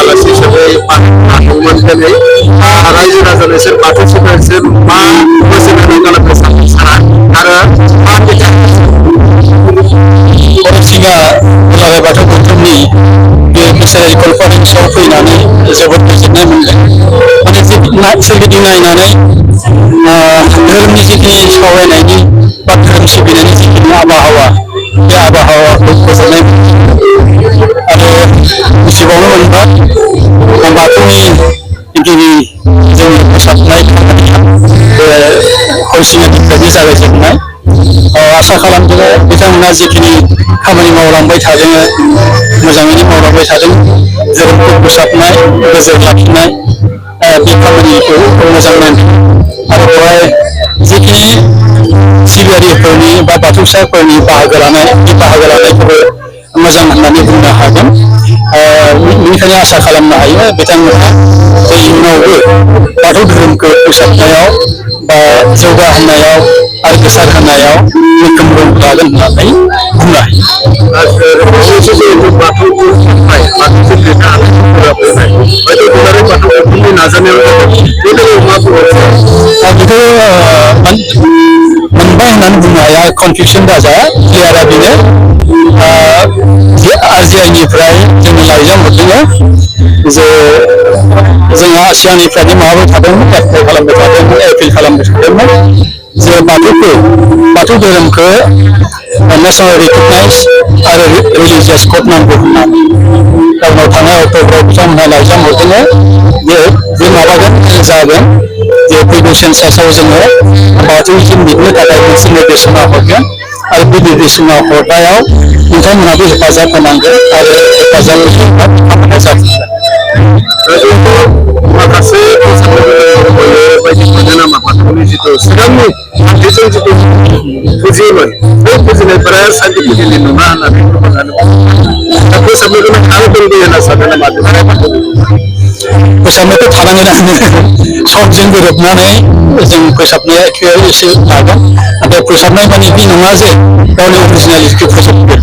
आलासि हिसाबै बाथौमोन दिनै रायजो राजा नोंसोर बाथौ सिबिनायसोर मा बोसोन होनो गालांनो सारा आरो मा मेथाइ सिंगा दुलाराय बाथौ गौथुमनि बे बोसोरारि कनफारेन्सआव फैनानै जोबोद गोजोननाय मोनदों माने सोरगिदिं नायनानै धोरोमनि जिखिनि सावरायनायनि बा धोरोम सिबिनायनि जिखिनि आबहावा बे आबहावाखौ गोजोननाय आरो बुजिबावनो मोनबाय बाथौनि गिबि जोंनि फोसाबनाय खामानिया बे हरिसिंगानिफ्रायनो जागायजेननाय आसा खालामदों बिथांमोना जिखिनि खामानि मावलांबाय थादों मोजाङैनो मावलांबाय थादों धोरोमखौ फोसाबनाय गोजोर लाखिनाय बे खामानिखौ मोजां नांदों आरो बेवहाय जिखिनि सिबियारिफोरनि बा बाथौसाफोरनि बाहागो लानाय बे बाहागो लानायखौबो मोजां होननानै बुंनो हागोन बेनिखायनो आसा खालामनो हायो बिथांमोना इयुनावबो बाथौ धोरोमखौ फोसाबनायाव बा जौगाहोनायाव आरो गोसार होनायाव मैखोम रल लागोन होननानै बुंनो हायो बेखौ मोनबाय होननानै बुंनो हाया कनफिउसन दाजाया क्लियारा बेनो आरजिआइनिफ्राय जोंनो लाइजाम हरदों जे जोंहा सिगांनिफ्रायनो माबाबाय थादोंमोन एप्लाइ खालामबाय थादोंमोन एपिल खालामबाय थादोंमोन जे बाथौ धोरोमखौ नेसनेल रिकगनाइज आरो रिलिजियास कड नांगौ होननानै गावनाव थानाय अक्ट'बराव बिथांमोनहा लाइजाम हरदों जे माबागोन जागोन जे फैगौ सेन्सासाव जोङो बाथौजों लिरनो थाखाय मोनसे निर्देशना हरगोन आरो बे निर्देशना हरनायाव नोंथांमोनहाबो हेफाजाब होनांगोन आरो हेफाजाब होयोब्ला बिथांमोनहा जाफुंगोन माखासे बायदि मोनो नामा बाथौनि जिथु सिगांनि खान्थिजों जिथु फुजियोमोन बे फुजिनायफोरा साइन्टिफिकेलि नङा होननानै दा फोसाबनो गोनां आरो दंबोयो होनना सानो नामा फोसाबनोथ' थानांगोनानो समजों गोरोबनानै जों फोसाबनाया एसे लागोन नाथाय फोसाबनाय माने बे नङा जे गावनि अरिजिनेलिटिखौ फोसाबगोन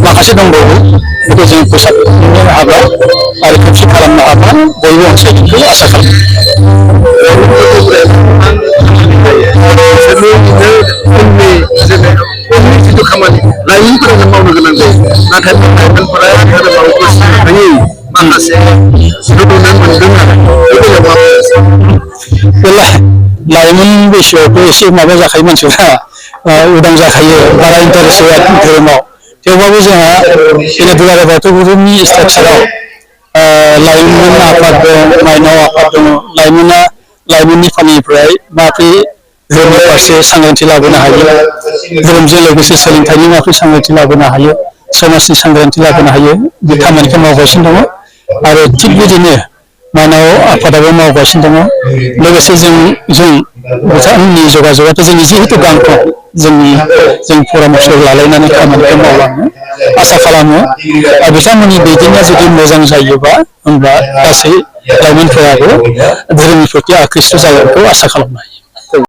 माखासे दंबावो बेखौ जों फोसाबनो हाब्ला आरो खेबसे खालामनो हाब्ला बयबो अनसायगोनखौ आसा खालामो जिथु खामानि लाइमोनफोरानो मावनो गोनां जायो नाथाय लाइमोनफोरा धोरोमाव गोसो होयै माखासे नुनो मोनदों आरो लाइमोन बैसोआवथ' एसे माबा जाखायो मानसिफ्रा उदां जाखायो बारा इन्टारेस्ट होआ धोरोमाव थेवबाबो जोंहा जोंनि दुलाराय बाथौ धोरोमनि स्ट्राक्चाराव लाइमोन आफाद दं माइनाव आफाद दङ लाइमोननि फालिनिफ्राय माब्रै धोरोमनि फारसे सांग्रांथि लाबोनो हायो धोरोमजों लोगोसे सोलोंथाइनि माब्रै सांग्रांथि लाबोनो हायो समाजनि सांग्रांथि लाबोनो हायो बे खामानिखौ मावगासिनो दङ आरो थिग बिदिनो माइनाव आफादाबो मावगासिनो दङ लोगोसे जों बिथांमोननि जगाजगाथ' जोंनि जिहेतु गांखं जों परामर्श लालायनानै खामानिखौ मावलाङो आसा खालामो बिथांमोननि दैदेननाया जुदि मोजां जायोबा होनब्ला गासै लाइमोनफोराबो धोरोमनि प्रति आकृष्ट जागोनखौ आसा खालामनो हायो